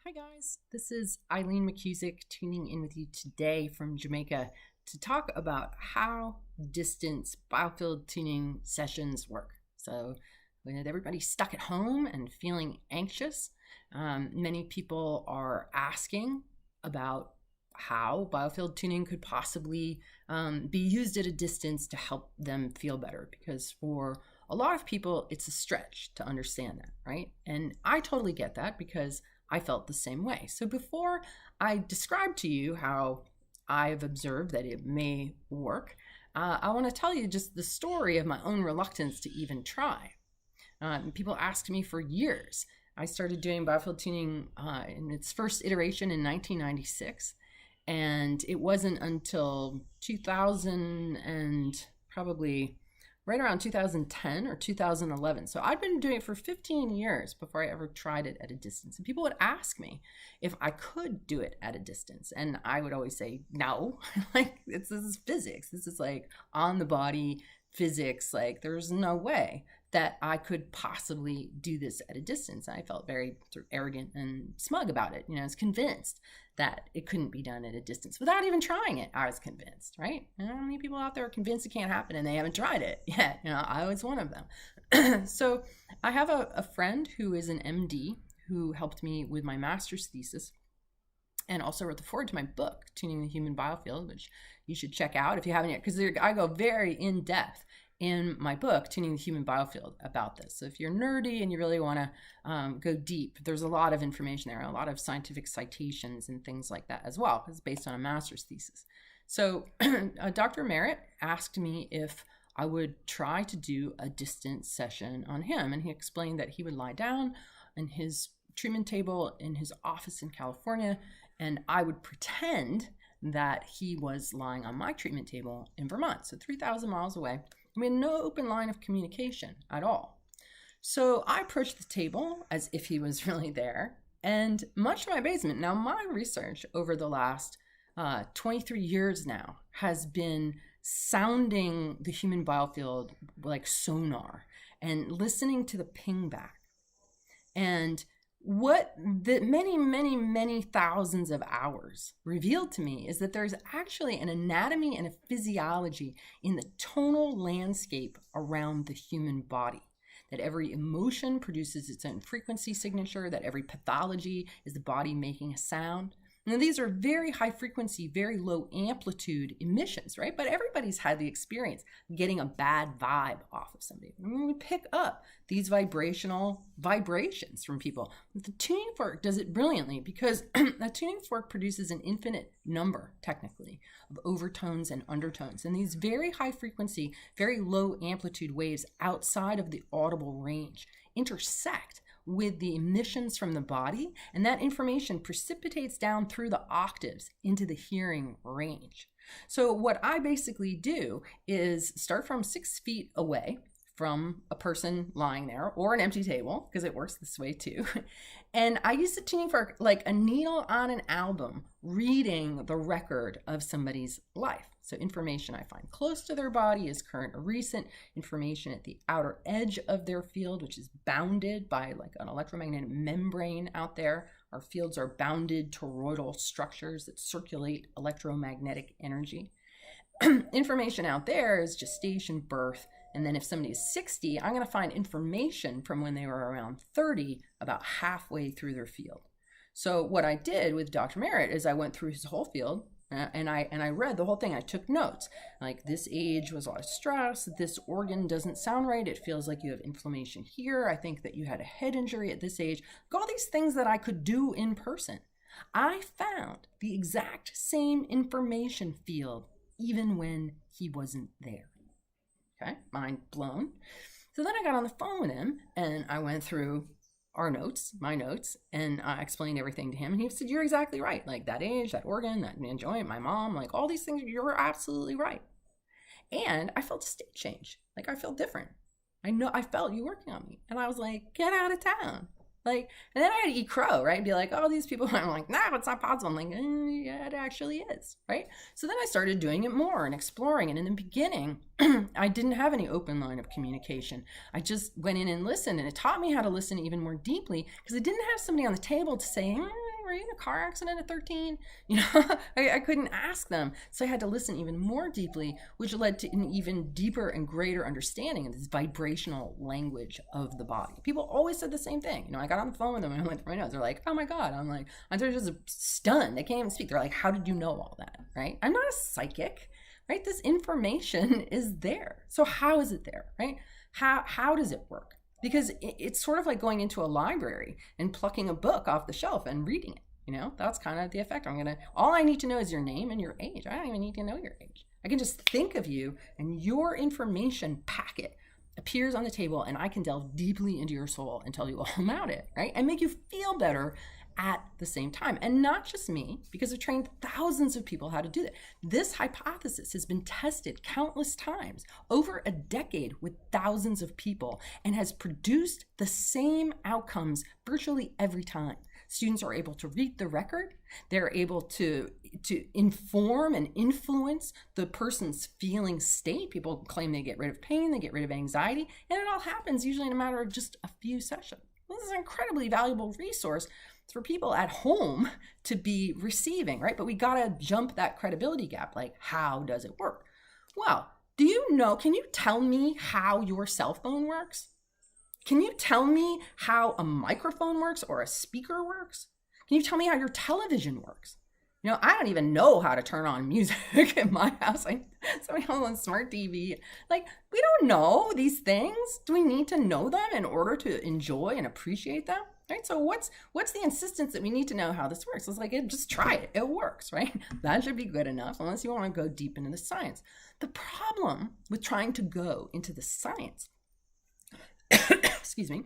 Hi guys, this is Eileen McKusick tuning in with you today from Jamaica to talk about how distance biofield tuning sessions work. So with everybody stuck at home and feeling anxious, many people are asking about how biofield tuning could possibly be used at a distance to help them feel better, because for a lot of people it's a stretch to understand that, right? And I totally get that because I felt the same way. So before I describe to you how I've observed that it may work, I want to tell you just the story of my own reluctance to even try. People asked me for years. I started doing biofield tuning in its first iteration in 1996, and it wasn't until 2000 and probably right around 2010 or 2011. So I'd been doing it for 15 years before I ever tried it at a distance. And people would ask me if I could do it at a distance. And I would always say, no, like this is physics. This is like on the body physics. Like there's no way that I could possibly do this at a distance. I felt very sort of arrogant and smug about it. I was convinced that it couldn't be done at a distance without even trying it. I was convinced, right? And how many people out there are convinced it can't happen and they haven't tried it yet? I was one of them. So I have a friend who is an MD who helped me with my master's thesis and also wrote the foreword to my book, Tuning the Human Biofield, which you should check out if you haven't yet, because I go very in-depth in my book, Tuning the Human Biofield, about this. So if you're nerdy and you really want to go deep, there's a lot of information there, a lot of scientific citations and things like that as well. It's based on a master's thesis. So Dr. Merritt asked me if I would try to do a distance session on him. And he explained that he would lie down in his treatment table in his office in California, and I would pretend that he was lying on my treatment table in Vermont, so 3,000 miles away. We had no open line of communication at all. So I approached the table as if he was really there, and much to my amazement, now my research over the last 23 years now has been sounding the human biofield like sonar and listening to the ping back. And what the many thousands of hours revealed to me is that there's actually an anatomy and a physiology in the tonal landscape around the human body. That every emotion produces its own frequency signature, that every pathology is the body making a sound. Now, these are very high frequency, very low amplitude emissions, right? But everybody's had the experience of getting a bad vibe off of somebody. And when we pick up these vibrational vibrations from people, the tuning fork does it brilliantly, because a tuning fork produces an infinite number, technically, of overtones and undertones. And these very high frequency, very low amplitude waves outside of the audible range intersect with the emissions from the body, and that information precipitates down through the octaves into the hearing range. So what I basically do is start from 6 feet away from a person lying there, or an empty table, because it works this way too. And I use the tuning fork like a needle on an album, reading the record of somebody's life. So information I find close to their body is current or recent, information at the outer edge of their field, which is bounded by like an electromagnetic membrane out there. Our fields are bounded toroidal structures that circulate electromagnetic energy. Information out there is gestation, birth, and then if somebody is 60, I'm going to find information from when they were around 30 about halfway through their field. So what I did with Dr. Merritt is I went through his whole field, and I read the whole thing. I took notes, like this age was a lot of stress, this organ doesn't sound right, it feels like you have inflammation here, I think that you had a head injury at this age, all these things that I could do in person. I found the exact same information field even when he wasn't there. Okay, mind blown. So then I got on the phone with him and I went through our notes, my notes, and I explained everything to him. And he said, you're exactly right. Like that age, that organ, that joint, my mom, like all these things, you're absolutely right. And I felt a state change. Like I felt different. I felt you working on me. And I was like, get out of town. Like, and then I had to eat crow, right? And be like, oh, these people, I'm like, nah, it's not possible. I'm like, yeah, it actually is, right? So then I started doing it more and exploring. And in the beginning, I didn't have any open line of communication. I just went in and listened, and it taught me how to listen even more deeply, because I didn't have somebody on the table to say, were you in a car accident at 13? You know, I couldn't ask them. So I had to listen even more deeply, which led to an even deeper and greater understanding of this vibrational language of the body. People always said the same thing. You know, I got on the phone with them and I went through my notes. They're like, oh my God. I'm like, I'm just stunned. They can't even speak. They're like, how did you know all that, right? I'm not a psychic, right? This information is there. So how is it there, right? How does it work? Because it's sort of like going into a library and plucking a book off the shelf and reading it. You know, that's kind of the effect. All I need to know is your name and your age. I don't even need to know your age. I can just think of you, and your information packet appears on the table, and I can delve deeply into your soul and tell you all about it, right? And make you feel better at the same time. And not just me, because I've trained thousands of people how to do that. This hypothesis has been tested countless times over a decade with thousands of people and has produced the same outcomes virtually every time. Students are able to read the record. They're able to inform and influence the person's feeling state. People claim they get rid of pain, they get rid of anxiety, and it all happens usually in a matter of just a few sessions. This is an incredibly valuable resource for people at home to be receiving, right? But we gotta jump that credibility gap. Like, how does it work? Well, can you tell me how your cell phone works? Can you tell me how a microphone works or a speaker works? Can you tell me how your television works? You know, I don't even know how to turn on music in my house. Somebody else on smart TV. Like, we don't know these things. Do we need to know them in order to enjoy and appreciate them? Right? So what's the insistence that we need to know how this works? It's like, just try it. It works, right? That should be good enough, unless you want to go deep into the science. The problem with trying to go into the science, excuse me,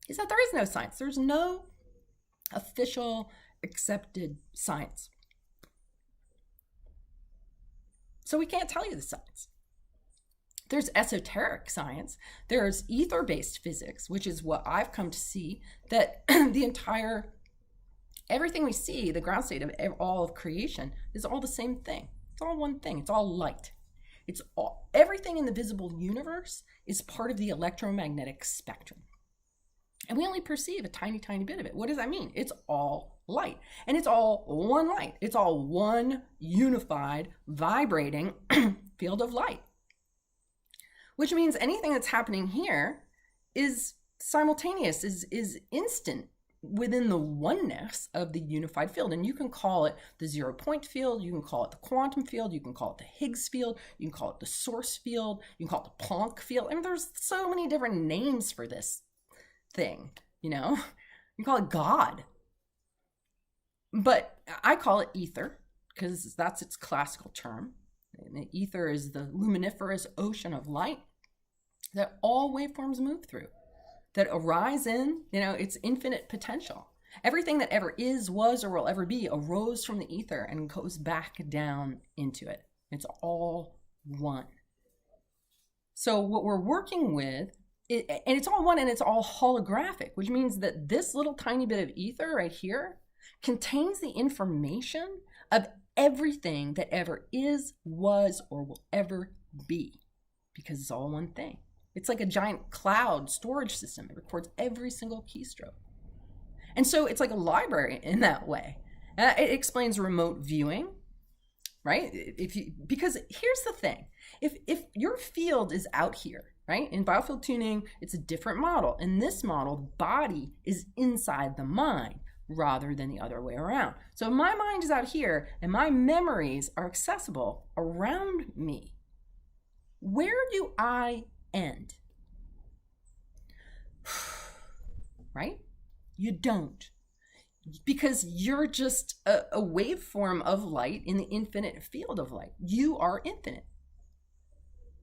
is that there is no science. There's no official accepted science. So we can't tell you the science. There's esoteric science. There's ether-based physics, which is what I've come to see, that everything we see, the ground state of all of creation, is all the same thing. It's all one thing. It's all light. Everything in the visible universe is part of the electromagnetic spectrum. And we only perceive a tiny, tiny bit of it. What does that mean? It's all light. And it's all one light. It's all one unified, vibrating field of light. Which means anything that's happening here is simultaneous, is instant within the oneness of the unified field. And you can call it the 0 point field, you can call it the quantum field, you can call it the Higgs field, you can call it the source field, you can call it the Planck field. I mean, there's so many different names for this thing, you know? You call it God. But I call it ether, because that's its classical term. And the ether is the luminiferous ocean of light that all waveforms move through, that arise in, its infinite potential. Everything that ever is, was, or will ever be arose from the ether and goes back down into it. It's all one. So what we're working with, and it's all one and it's all holographic, which means that this little tiny bit of ether right here contains the information of everything that ever is, was, or will ever be, because it's all one thing. It's like a giant cloud storage system. It records every single keystroke. And so it's like a library in that way. It explains remote viewing, right? Because here's the thing. If your field is out here, right? In biofield tuning, it's a different model. In this model, the body is inside the mind rather than the other way around. So my mind is out here and my memories are accessible around me. Where do I end? Right? You don't. Because you're just a waveform of light in the infinite field of light. You are infinite.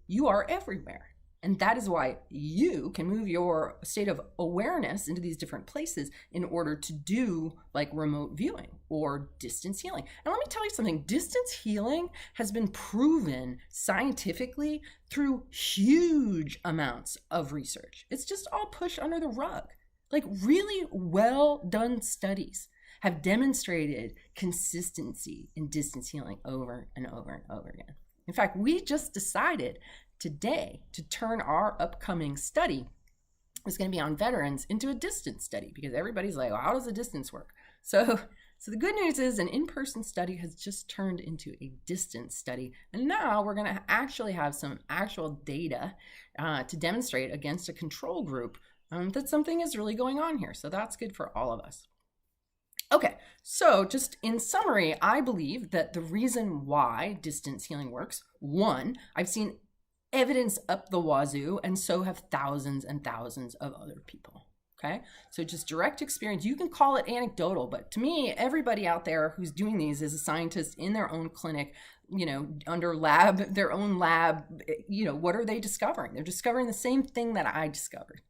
You are everywhere. And that is why you can move your state of awareness into these different places in order to do like remote viewing or distance healing. And let me tell you something, distance healing has been proven scientifically through huge amounts of research. It's just all pushed under the rug. Like really well done studies have demonstrated consistency in distance healing over and over and over again. In fact, we just decided today to turn our upcoming study, is going to be on veterans, into a distance study, because everybody's like, well, how does the distance work? So the good news is an in-person study has just turned into a distance study. And now we're going to actually have some actual data to demonstrate against a control group that something is really going on here. So that's good for all of us. Okay, so just in summary, I believe that the reason why distance healing works, one, I've seen evidence up the wazoo, and so have thousands and thousands of other people. Okay, so just direct experience. You can call it anecdotal, but to me, everybody out there who's doing these is a scientist in their own clinic, under their own lab. What are they discovering? They're discovering the same thing that I discovered.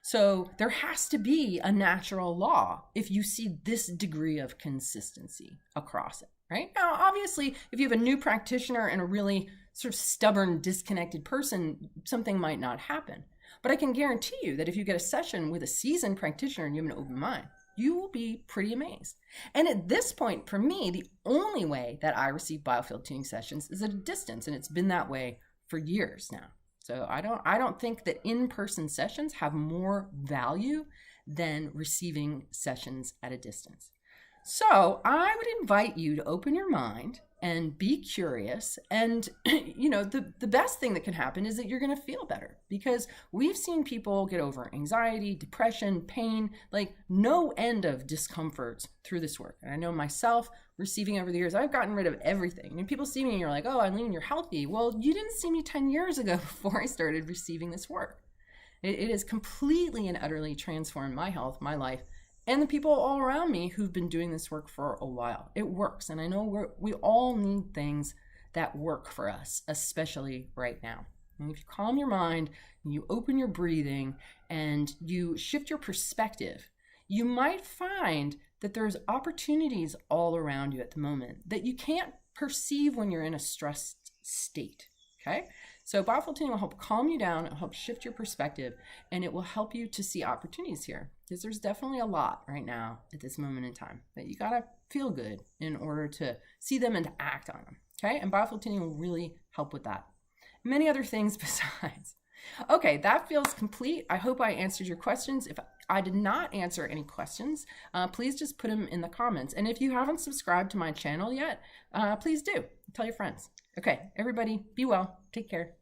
So there has to be a natural law if you see this degree of consistency across it, right? Now, obviously, if you have a new practitioner and a really sort of stubborn, disconnected person, something might not happen. But I can guarantee you that if you get a session with a seasoned practitioner and you have an open mind, you will be pretty amazed. And at this point, for me, the only way that I receive biofield tuning sessions is at a distance, and it's been that way for years now. So I don't think that in-person sessions have more value than receiving sessions at a distance. So I would invite you to open your mind and be curious. And, the best thing that can happen is that you're going to feel better, because we've seen people get over anxiety, depression, pain, like no end of discomforts through this work. And I know myself receiving over the years, I've gotten rid of everything. And people see me and you're like, oh, Eileen, you're healthy. Well, you didn't see me 10 years ago before I started receiving this work. It has completely and utterly transformed my health, my life, and the people all around me who've been doing this work for a while. It works. And I know we all need things that work for us, especially right now. And if you calm your mind, and you open your breathing, and you shift your perspective, you might find that there's opportunities all around you at the moment that you can't perceive when you're in a stressed state. Okay? So biofield tuning will help calm you down, it'll help shift your perspective, and it will help you to see opportunities here. Because there's definitely a lot right now at this moment in time that you gotta feel good in order to see them and to act on them. Okay? And biofield tuning will really help with that. Many other things besides. Okay, that feels complete. I hope I answered your questions. If I did not answer any questions, please just put them in the comments. And if you haven't subscribed to my channel yet, please do. Tell your friends. Okay, everybody, be well. Take care.